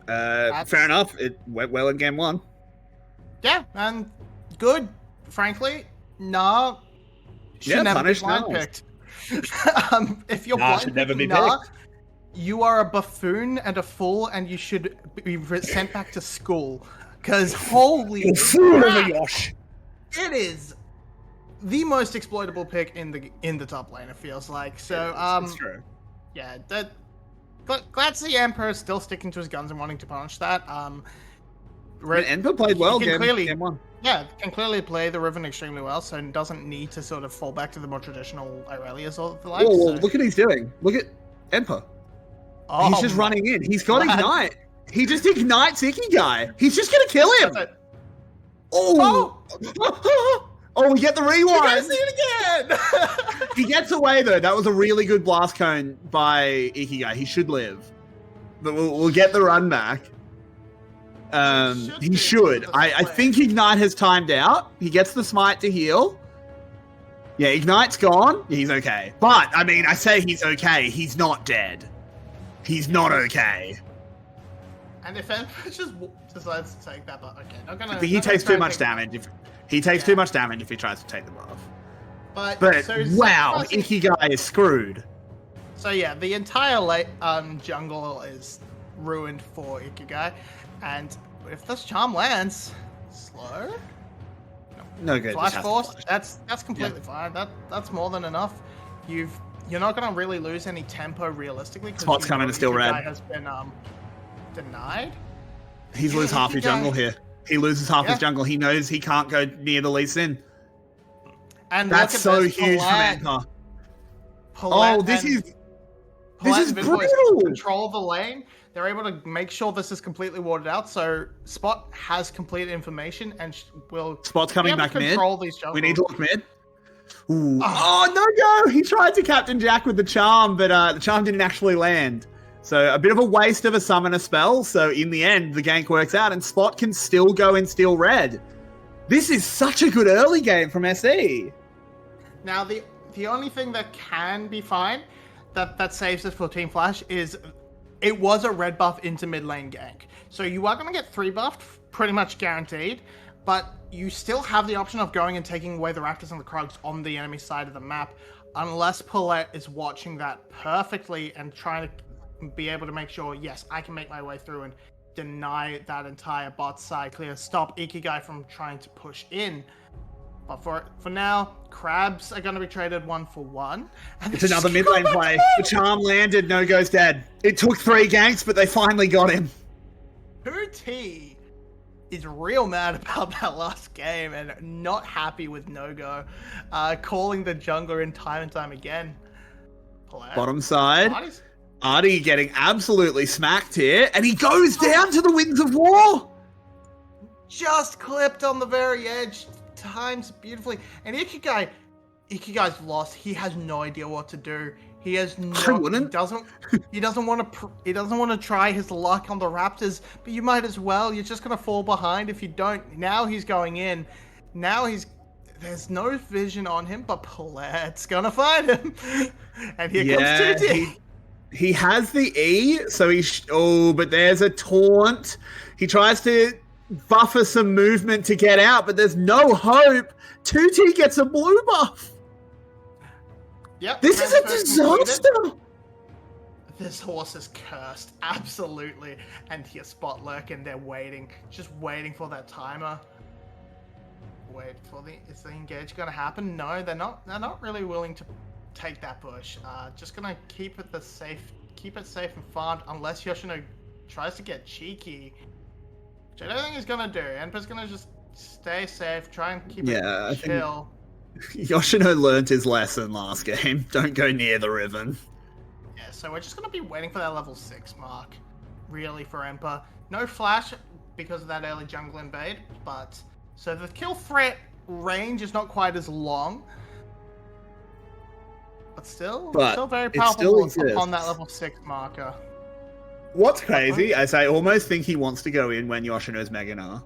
Fair enough. It went well in game 1. Yeah, and good. Frankly, nah. Should Yeah, never be punished blind now. picked. If you're Nah, blind should never picking be nah, picked. you are a buffoon and a fool, and you should be sent back to school. Because holy You're fool of a crap, Yosh. it is the most exploitable pick in the top lane. It feels like so. It's true. Yeah, glad to see Emperor still sticking to his guns and wanting to punish that. Emperor played well game 1. Yeah, can clearly play the Riven extremely well, so doesn't need to sort of fall back to the more traditional Aurelius or the like. Whoa, So. look what he's doing. Look at Emperor. Oh, he's just running in. He's got Ignite. He just ignites Ikigai. He's just gonna kill him. Oh! Oh, we get the rewind. You guys see it again. He gets away though. That was a really good blast cone by Ikigai. He should live. But we'll get the run back. He should. I think Ignite has timed out. He gets the smite to heal. Yeah, Ignite's gone. He's okay. But, I mean, I say he's okay. He's not dead. He's not okay. And if Emperor just decides to take that buff, okay, not gonna. I think he takes too much damage. If he takes too much damage if he tries to take the buff. But so wow, Ikigai is screwed. So yeah, the entire jungle is ruined for Ikigai, and if this charm lands, slow. No good. Flash force. That's completely fine. That's more than enough. You're not gonna really lose any tempo realistically. Spot's coming to steal red. Has been denied. He's lose half his jungle here. He loses half his jungle. He knows he can't go near the Lee Sin. And that's so huge from Emperor. Oh, this is brutal. Control the lane. They're able to make sure this is completely warded out. So Spot has complete information and will. Spot's coming back mid. We need to look mid. Ooh. Oh no! He tried to Captain Jack with the charm, but the charm didn't actually land. So a bit of a waste of a summoner spell. So in the end, the gank works out, and Spot can still go and steal red. This is such a good early game from SE. Now the only thing that can be fine, that saves us for Team Flash is it was a red buff into mid lane gank. So you are going to get 3 buffed, pretty much guaranteed, but you still have the option of going and taking away the Raptors and the Krugs on the enemy side of the map, unless Paulette is watching that perfectly and trying to be able to make sure, yes, I can make my way through and deny that entire bot side clear, stop Ikigai from trying to push in. But for now, Crabs are going to be traded 1-for-1. And it's another mid lane play. The charm landed, no go's dead. It took 3 ganks, but they finally got him. T is real mad about that last game and not happy with No-Go, calling the jungler in time and time again. Bottom side, Artie getting absolutely smacked here, and he goes down to the Winds of War. Just clipped on the very edge. Times beautifully, and Ikigai's lost. He has no idea what to do. He has no. He doesn't want to try his luck on the Raptors. But you might as well. You're just gonna fall behind if you don't. Now he's going in. Now there's no vision on him, but Paulette's gonna find him. And here comes 2D. He has the E, so but there's a taunt. He tries to buffer some movement to get out, but there's no hope. 2T gets a blue buff. Yep. This is a disaster. This horse is cursed, absolutely. And here, Spot lurking, they're waiting, just waiting for that timer. Is the engage gonna happen? No, they're not. They're not really willing to take that push. Just gonna keep it safe and farmed, unless Yoshino tries to get cheeky. Which I don't think he's gonna do. Emperor's gonna just stay safe, try and keep it chill. Yoshino learned his lesson last game. Don't go near the Riven. Yeah, so we're just gonna be waiting for that level 6 mark, really, for Emperor. No flash because of that early jungle invade, but so the kill threat range is not quite as long, but still very powerful upon that level 6 marker. What's crazy is I almost think he wants to go in when Yoshino's Mega Gnar.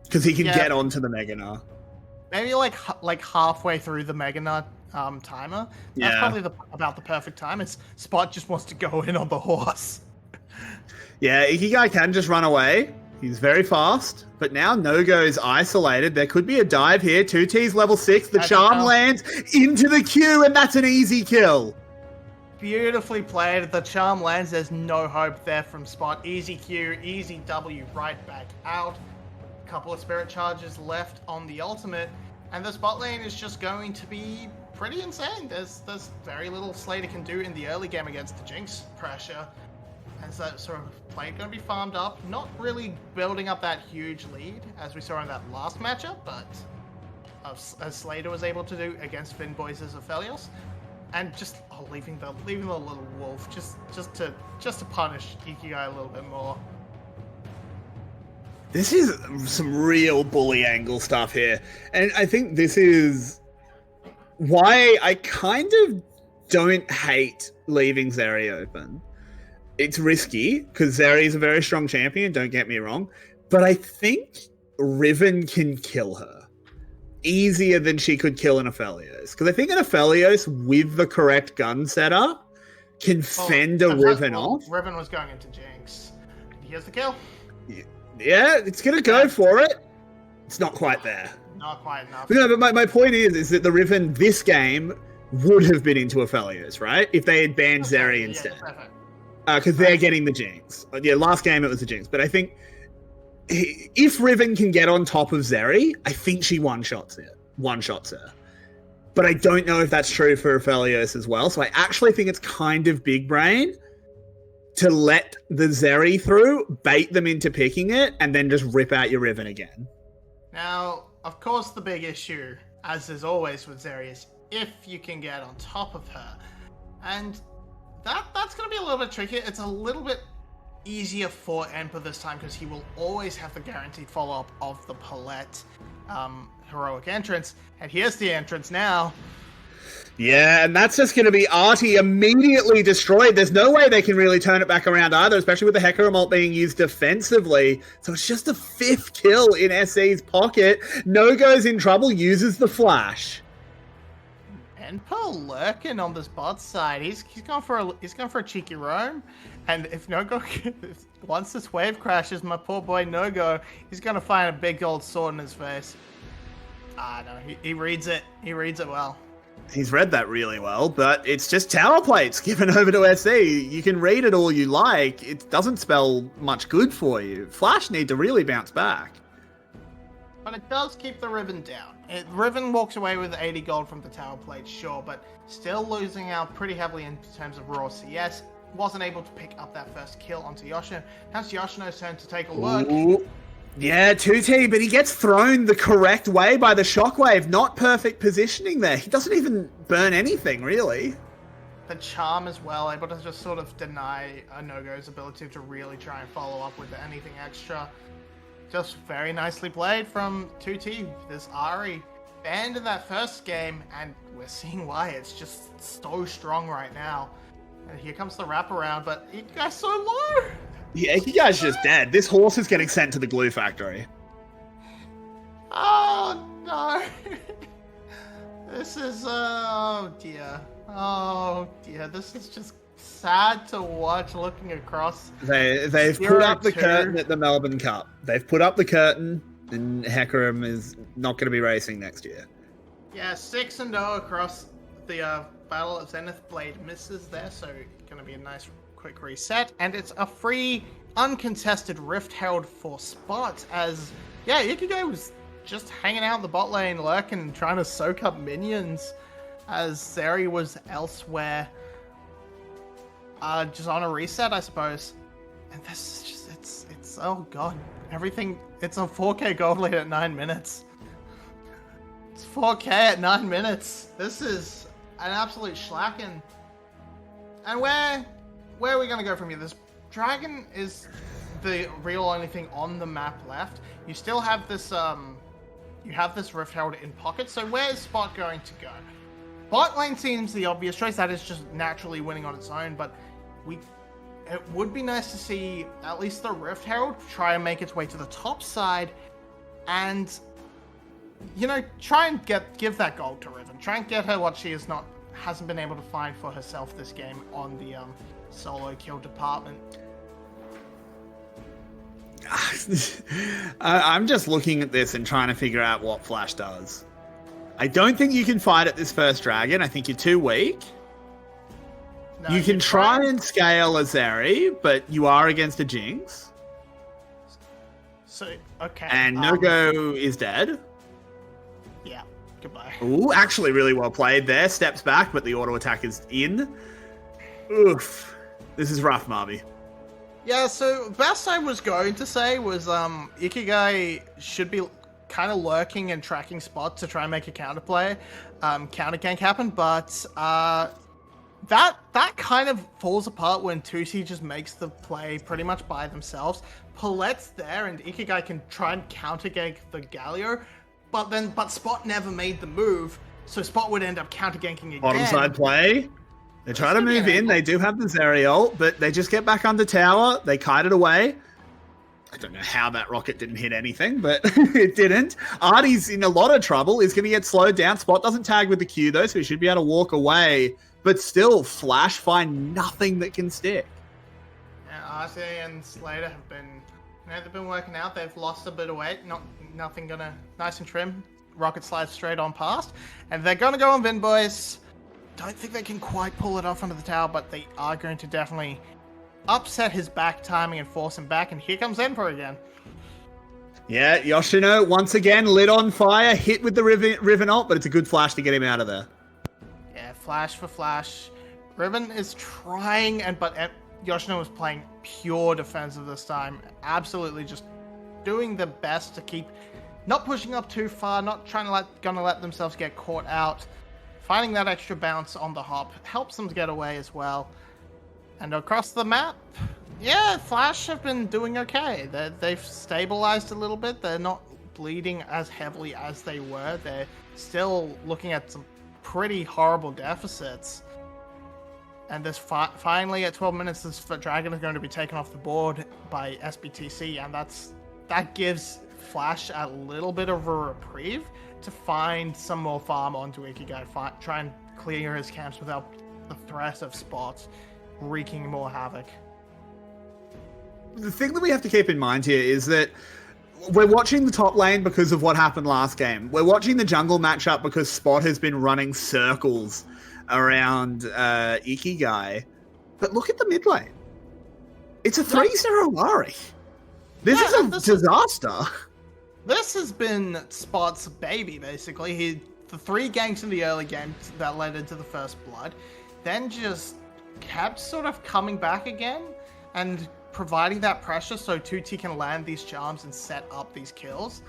Because he can get onto the Mega Gnar. Maybe like halfway through the Mega Gnar timer. That's probably about the perfect time. Spot just wants to go in on the horse. Yeah, Ikigai can just run away. He's very fast, but now No-Go's isolated. There could be a dive here. 2T's level 6. The charm lands into the queue, and that's an easy kill. Beautifully played. The charm lands. There's no hope there from Spot. Easy Q, easy W, right back out. Couple of spirit charges left on the ultimate, and the spot lane is just going to be pretty insane. There's very little Slater can do in the early game against the Jinx pressure. As that sort of play going to be farmed up, not really building up that huge lead as we saw in that last matchup, but as Slater was able to do against Finboys as Aphelios, and just leaving the little wolf just to punish Ikigai a little bit more. This is some real bully angle stuff here, and I think this is why I kind of don't hate leaving Zeri open. It's risky, because Zeri is a very strong champion, don't get me wrong, but I think Riven can kill her easier than she could kill an Aphelios. Because I think an Aphelios with the correct gun setup can fend a Riven off. Riven was going into Jinx. Here's the kill. Yeah, it's going to go for it. It's not quite there. Not quite enough. But no, but my point is that the Riven this game would have been into Aphelios, right? If they had banned Zeri instead. Because they're getting the Jinx. Yeah, last game it was the Jinx. But I think if Riven can get on top of Zeri, I think she one-shots her. But I don't know if that's true for Aphelios as well. So I actually think it's kind of big brain to let the Zeri through, bait them into picking it, and then just rip out your Riven again. Now, of course, the big issue, as is always with Zeri, is if you can get on top of her. And that's going to be a little bit tricky. It's a little bit easier for Emperor this time because he will always have the guaranteed follow-up of the Palette heroic entrance. And here's the entrance now. Yeah, and that's just going to be Artie immediately destroyed. There's no way they can really turn it back around either, especially with the Hecarim ult being used defensively. So it's just a 5th kill in SE's pocket. No-Go's in trouble, uses the flash. Emperor lurking on this bot side. He's gone for a cheeky roam, and if No-Go once this wave crashes, my poor boy No-Go, he's gonna find a big gold sword in his face. No, he reads it. He reads it well. He's read that really well, but it's just tower plates given over to SE. You can read it all you like. It doesn't spell much good for you. Flash need to really bounce back. But it does keep the Riven down. Riven walks away with 80 gold from the tower plate, sure, but still losing out pretty heavily in terms of raw CS. Wasn't able to pick up that first kill onto Yoshino. Now it's Yoshino's turn to take a look. Ooh. Yeah, 2T, but he gets thrown the correct way by the shockwave. Not perfect positioning there. He doesn't even burn anything, really. The charm as well, able to just sort of deny a No-Go's ability to really try and follow up with anything extra. Just very nicely played from 2T. This Ahri banned in that first game, and we're seeing why. It's just so strong right now. And here comes the wraparound, but Ikigai's so low! Yeah, Ikigai's just dead. This horse is getting sent to the glue factory. Oh, no. This is, oh dear. Oh dear, this is just sad to watch looking across. They've put up the curtain at the Melbourne Cup. They've put up the curtain, and Hecarim is not going to be racing next year. Yeah, 6-0 across the Battle of Zenith Blade misses there, so going to be a nice quick reset. And it's a free, uncontested Rift Herald for Spot, as, yeah, Ikigai was just hanging out in the bot lane, lurking, trying to soak up minions, as Zeri was elsewhere. Just on a reset, I suppose. And this is just, it's oh god. Everything, it's a 4K gold lead at 9 minutes. It's 4K at 9 minutes. This is an absolute schlacken. And where are we going to go from here? This dragon is the real only thing on the map left. You still have this, you have this Rift Herald in pocket, so where is Spot going to go? Bot lane seems the obvious choice. That is just naturally winning on its own, but it would be nice to see at least the Rift Herald try and make its way to the top side and, you know, try and give that gold to Riven. Try and get her what she hasn't been able to find for herself this game on the solo kill department. I'm just looking at this and trying to figure out what Flash does. I don't think you can fight at this first dragon. I think you're too weak. No, you can try and scale a Zeri, but you are against a Jinx. So, okay. And No-Go is dead. Yeah, goodbye. Ooh, actually really well played there. Steps back, but the auto attack is in. Oof. This is rough, Marby. Yeah, so best I was going to say was Ikigai should be kind of lurking and tracking spots to try and make a counter gank happen, but that kind of falls apart when 2C just makes the play pretty much by themselves. Palette's there and Ikigai can try and counter gank the Galio, but Spot never made the move, so Spot would end up counter ganking again. Bottom side play. They try to move in. They do have the Zeri ult, but they just get back under tower. They kite it away. I don't know how that rocket didn't hit anything, but it didn't. Artie's in a lot of trouble. He's going to get slowed down. Spot doesn't tag with the Q, though, so he should be able to walk away. But still, Flash find nothing that can stick. Yeah, Artie and Slater have been, they've been working out. They've lost a bit of weight. Nothing gonna, nice and trim. Rocket slides straight on past. And they're going to go on Vin, boys. Don't think they can quite pull it off under the tower, but they are going to definitely upset his back timing and force him back. And here comes Enfer again. Yeah, Yoshino once again lit on fire, hit with the Riven ult, but it's a good flash to get him out of there. Yeah, flash for flash. Riven is trying, but Yoshino was playing pure defensive this time. Absolutely just doing the best to keep not pushing up too far, not trying to let themselves get caught out. Finding that extra bounce on the hop helps them to get away as well. And across the map, yeah, Flash have been doing okay. They've stabilized a little bit. They're not bleeding as heavily as they were. They're still looking at some pretty horrible deficits. And this finally at 12 minutes, this Dragon is going to be taken off the board by SBTC, and that gives Flash a little bit of a reprieve to find some more farm onto Ikigai, try and clear his camps without the threat of Spot wreaking more havoc. The thing that we have to keep in mind here is that we're watching the top lane because of what happened last game. We're watching the jungle matchup because Spot has been running circles around Ikigai. But look at the mid lane. It's a 3-0 Lari. This is a disaster. This has been Spot's baby, basically. The 3 ganks in the early game that led into the first blood, then just kept sort of coming back again and providing that pressure so 2T can land these charms and set up these kills.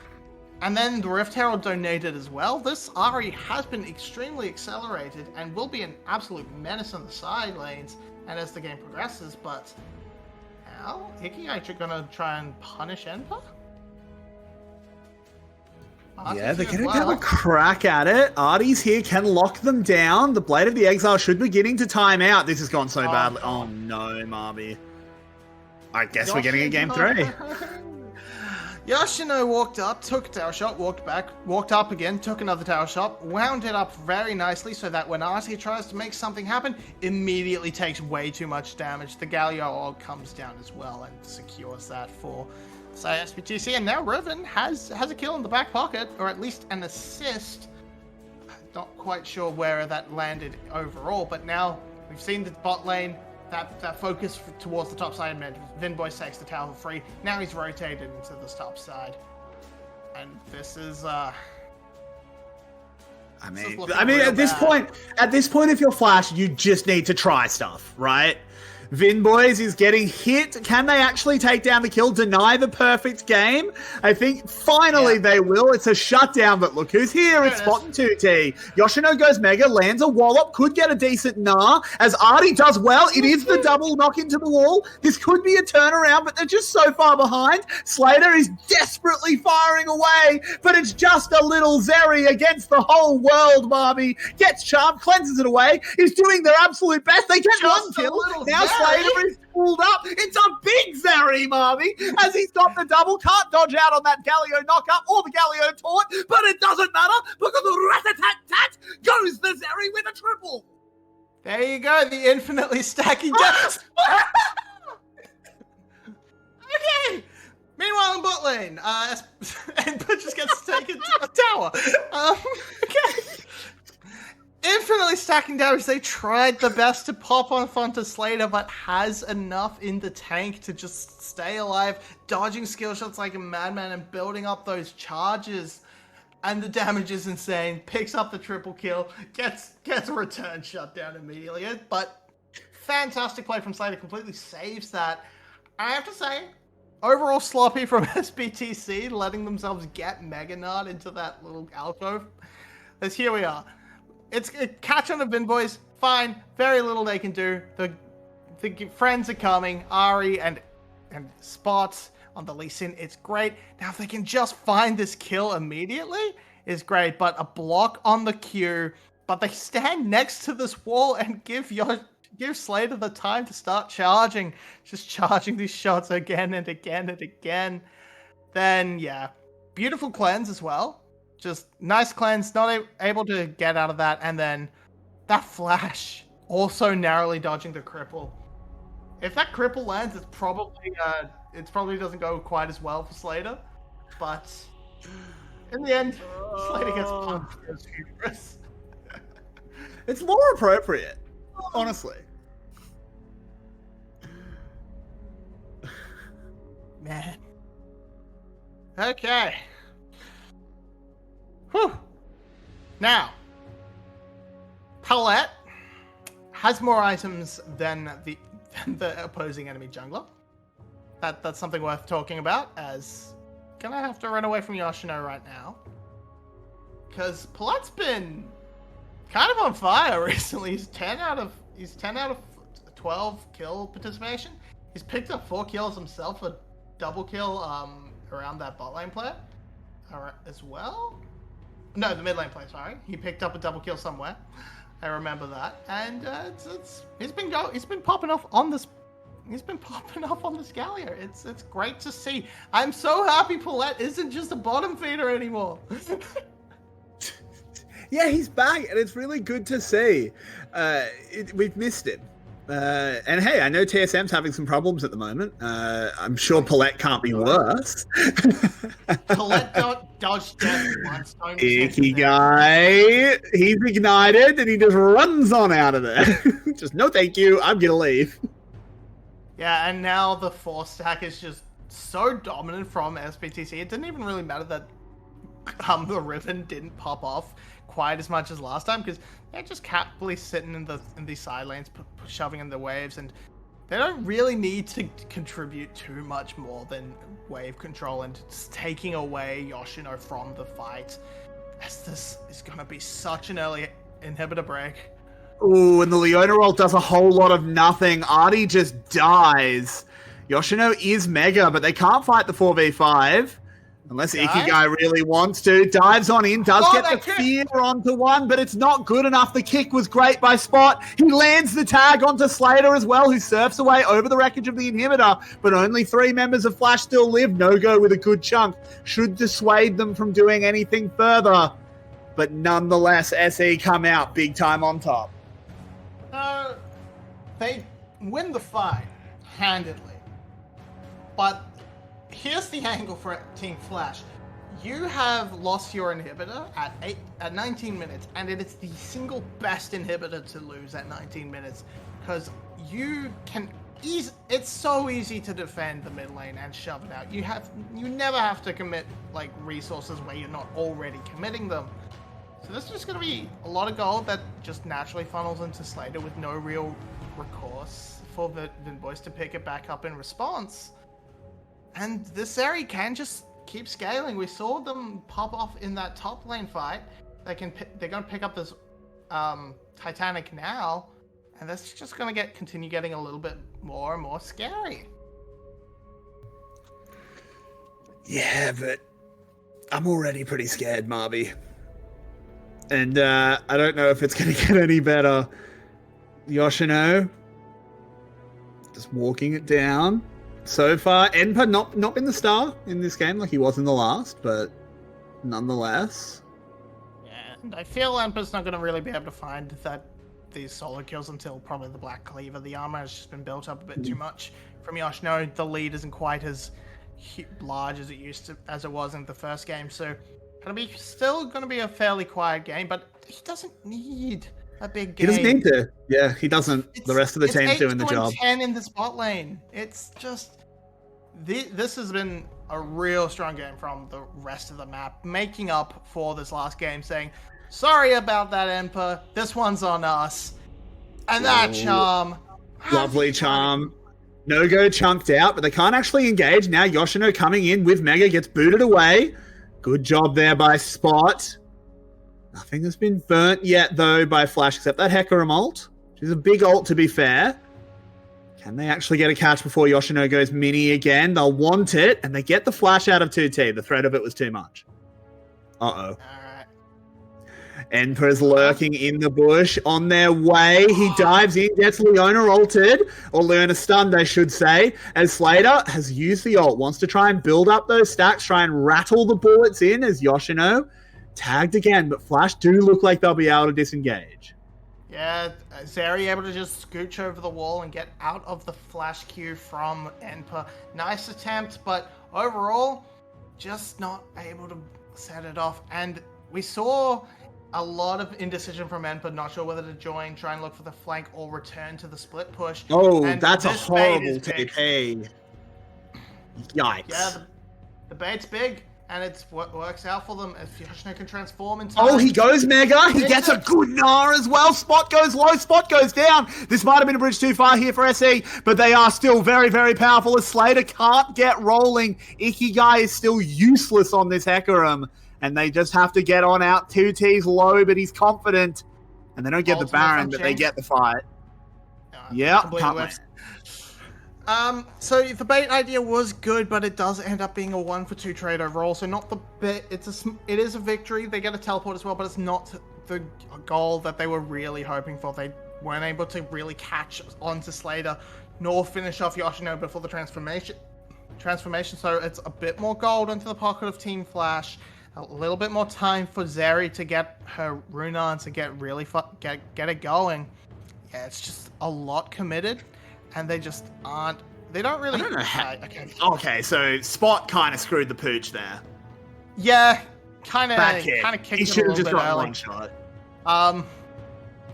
And then the Rift Herald donated as well. This Ahri has been extremely accelerated and will be an absolute menace on the side lanes and as the game progresses, but now Ikigai are gonna try and punish Enfer? Yeah, they're going to have a crack at it. Artie's here can lock them down. The Blade of the Exile should be getting to time out. This has gone so badly. Oh no, Marby. I guess we're getting a game 3. Yoshino walked up, took a tower shot, walked back, walked up again, took another tower shot, wound it up very nicely so that when Artie tries to make something happen, immediately takes way too much damage. The Galio all comes down as well and secures that for SBTC, and now Riven has a kill in the back pocket, or at least an assist. Not quite sure where that landed overall, but now we've seen the bot lane, that focus towards the top side meant Vinboy takes the tower for free. Now he's rotated into this top side. And this is I mean at this point, if you're Flash, you just need to try stuff, right? Vin Boys is getting hit. Can they actually take down the kill, deny the perfect game? I think finally they will. It's a shutdown, but look who's here. It's Spot and 2T. Yoshino goes mega, lands a wallop, could get a decent nah, as Artie does well. It is the double knock into the wall. This could be a turnaround, but they're just so far behind. Slater is desperately firing away, but it's just a little Zeri against the whole world, Barbie. Gets charmed, cleanses it away, is doing their absolute best. They get one kill. Now Slater is pulled up. It's a big Zeri, Marby, as he's got the double. Can't dodge out on that Galio knockup or the Galio taunt, but it doesn't matter because rat-a-tat-tat goes the Zeri with a triple. There you go, the infinitely stacking deaths. Okay. Meanwhile, on bot lane. And just gets taken to the tower. Okay. Infinitely stacking damage. They tried the best to pop on onto Slater, but has enough in the tank to just stay alive, dodging skill shots like a madman and building up those charges. And the damage is insane. Picks up the triple kill, gets a return shutdown immediately. But fantastic play from Slater, completely saves that. I have to say, overall sloppy from SBTC, letting themselves get Mega Nut into that little alcove. As here we are. It's a catch on the Vin boys. Fine. Very little they can do. The friends are coming. Ari and Spots on the Lee Sin. It's great. Now, if they can just find this kill immediately, is great. But a block on the Q. But they stand next to this wall and give Slater the time to start charging. Just charging these shots again and again and again. Then, yeah. Beautiful cleanse as well. Just nice cleanse, not able to get out of that. And then that flash, also narrowly dodging the cripple. If that cripple lands, it probably doesn't go quite as well for Slater. But in the end, Slater gets punched for his hubris. It's more appropriate, honestly. Man. Okay. Whew. Now, Palette has more items than the opposing enemy jungler. That's something worth talking about, as gonna have to run away from Yoshino right now. Because Palette's been kind of on fire recently. He's 10 out of 12 kill participation. He's picked up 4 kills himself, a double kill around that bot lane player as well. No, the mid lane player, sorry. He picked up a double kill somewhere. I remember that. And he's been popping off on this Gallia. It's great to see. I'm so happy Palette isn't just a bottom feeder anymore. Yeah, he's back, and it's really good to see. We've missed him. And hey, I know TSM's having some problems at the moment. I'm sure Palette can't be worse. Palette dodged death once. Icky guy. He's ignited, and he just runs on out of there. Just, no thank you, I'm gonna leave. Yeah, and now the 4 stack is just so dominant from SBTC. It didn't even really matter that the Riven didn't pop off quite as much as last time, because they're just happily sitting in these side lanes, shoving in the waves, and they don't really need to contribute too much more than wave control and just taking away Yoshino from the fight, as this is going to be such an early inhibitor break. Ooh, and the Leona roll does a whole lot of nothing. Artie just dies. Yoshino is mega, but they can't fight the 4v5. Unless Ikigai really wants to. Dives on in, does get the fear onto one, but it's not good enough. The kick was great by Spot. He lands the tag onto Slater as well, who surfs away over the wreckage of the inhibitor, but only 3 members of Flash still live. No-go with a good chunk. Should dissuade them from doing anything further. But nonetheless, SE come out big time on top. They win the fight handedly. But here's the angle for Team Flash. You have lost your inhibitor at 19 minutes, and it is the single best inhibitor to lose at 19 minutes, because it's so easy to defend the mid lane and shove it out. You never have to commit like resources where you're not already committing them. So this is just going to be a lot of gold that just naturally funnels into Slater with no real recourse for the Vin boys to pick it back up in response. And this area can just keep scaling. We saw them pop off in that top lane fight. They're going to pick up this Titanic now, and that's just going to continue getting a little bit more and more scary. Yeah, but I'm already pretty scared, Marby. And I don't know if it's going to get any better. Yoshino, just walking it down. So far, Enpa not been the star in this game like he was in the last, but nonetheless. Yeah, and I feel Enpa's not going to really be able to find these solo kills until probably the Black Cleaver. The armor has just been built up a bit too much from Yoshino. The lead isn't quite as large as it was in the first game. So still gonna be a fairly quiet game, but he doesn't need a big game. He doesn't need to. Yeah, he doesn't. The rest of the team's doing the job. 10 in the spot lane. It's just this has been a real strong game from the rest of the map, making up for this last game, saying, sorry about that, Emperor. This one's on us. And that charm. Lovely charm. No-Go chunked out, but they can't actually engage. Now Yoshino coming in with Mega, gets booted away. Good job there by Spot. Nothing has been burnt yet, though, by Flash, except that Hecarim ult. Which is a big ult, to be fair. Can they actually get a catch before Yoshino goes mini again? They'll want it, and they get the Flash out of 2T. The threat of it was too much. Uh-oh. Emperor's lurking in the bush. On their way, he dives in, gets Leona ulted, or Leona stunned, I should say, as Slater has used the ult, wants to try and build up those stacks, try and rattle the bullets in as Yoshino tagged again, but Flash do look like they'll be able to disengage. Yeah, Zeri able to just scooch over the wall and get out of the flash queue from Emperor. Nice attempt, but overall, just not able to set it off. And we saw a lot of indecision from Emperor, not sure whether to join, try and look for the flank, or return to the split push. Oh, and that's a horrible TP. Yikes. Yeah, the bait's big. And it works out for them if Yoshino can transform into... Oh, he goes Mega. He gets a good Gnar as well. Spot goes low. Spot goes down. This might have been a bridge too far here for SE, but they are still very, very powerful as Slater can't get rolling. Ikigai is still useless on this Hecarim, and they just have to get on out. 2T's low, but he's confident. And they don't get the Baron, but they get the fight. Yeah, can't win. So the bait idea was good, but it does end up being a 1-for-2 trade overall. So not the bit. It is a victory. They get a teleport as well, but it's not the goal that they were really hoping for. They weren't able to really catch onto Slater, nor finish off Yoshino before the transformation. So it's a bit more gold into the pocket of Team Flash. A little bit more time for Zeri to get her rune on to get really get it going. Yeah, it's just a lot committed. And they just aren't. They don't really. I don't know how. Okay, so Spot kind of screwed the pooch there. Yeah, kind of kicked he it a little bit early. One shot.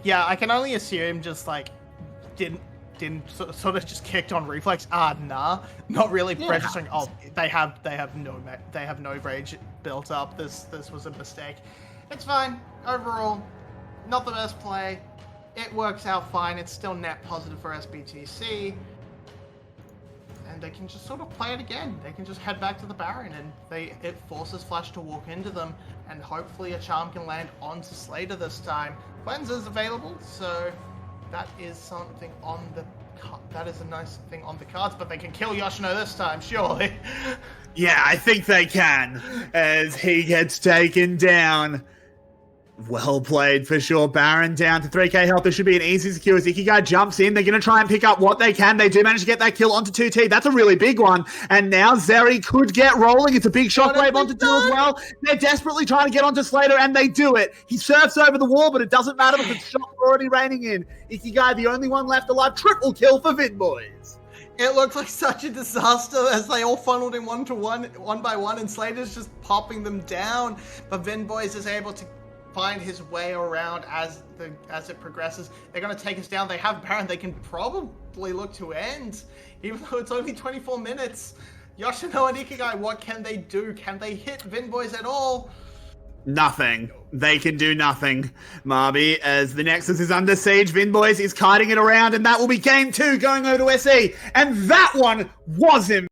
Yeah, I can only assume just like didn't sort of just kicked on reflex. Nah, not really registering. Oh, they have no rage built up. This was a mistake. It's fine overall. Not the best play. It works out fine. It's still net positive for SBTC. And they can just sort of play it again. They can just head back to the Baron, and it forces Flash to walk into them, and hopefully a charm can land onto Slater this time. Cleanse is available, so that is something on the that is a nice thing on the cards, but they can kill Yoshino this time, surely. Yeah, I think they can, as he gets taken down. Well played for sure. Baron down to 3k health. This should be an easy secure as Ikigai jumps in. They're going to try and pick up what they can. They do manage to get that kill onto 2T. That's a really big one. And now Zeri could get rolling. It's a big shockwave onto 2 as well. They're desperately trying to get onto Slater, and they do it. He surfs over the wall, but it doesn't matter because shots are already raining in. Ikigai, the only one left alive. Triple kill for Vidboys. It looked like such a disaster as they all funneled in one by one, and Slater's just popping them down. But Vidboys is able to find his way around as it progresses. They're going to take us down. They have Baron. They can probably look to end, even though it's only 24 minutes. Yoshino and Ikigai, what can they do? Can they hit Vidboys at all? Nothing. They can do nothing, Marby, as the Nexus is under siege. Vidboys is kiting it around, and that will be game 2 going over to SE. And that one was him.